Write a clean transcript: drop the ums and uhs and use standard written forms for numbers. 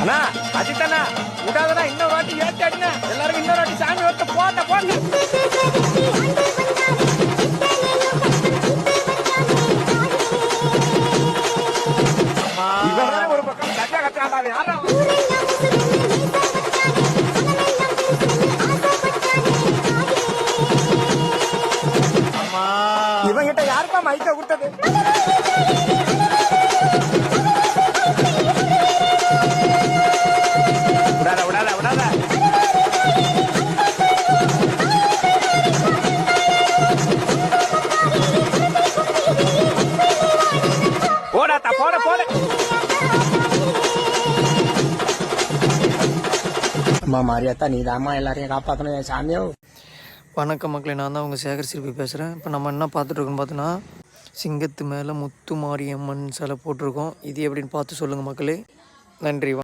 அண்ணா அஜித்தண்ணா விடாதண்ணா, இன்னொரு வாட்டி ஏற்றி அடிண்ணா, எல்லாருக்கும் இன்னொரு வாட்டி சாமி ஒருத்த போட்ட போட்டு. இவன் ஒரு பக்கம் கட்டா கட்டாண்டாவே யாரா இவங்கிட்ட யாருப்பா மைக்க கொடுத்தது? விடாத விடாத விடாத. போடாத்தா போட போட. அம்மா மாரியாத்தா, நீ தாம்மா எல்லாரையும் காப்பாற்றணும் சாமியோ. வணக்கம் மக்களே, நான் தான் உங்கள் சேகர் சிற்பி பேசுகிறேன். இப்போ நம்ம என்ன பார்த்துட்ருக்கோன்னு பார்த்தோன்னா, சிங்கத்து மேலே முத்து மாரியம்மன் சிலை போட்டிருக்கோம். இது எப்படின்னு பார்த்து சொல்லுங்கள் மக்களே. நன்றி.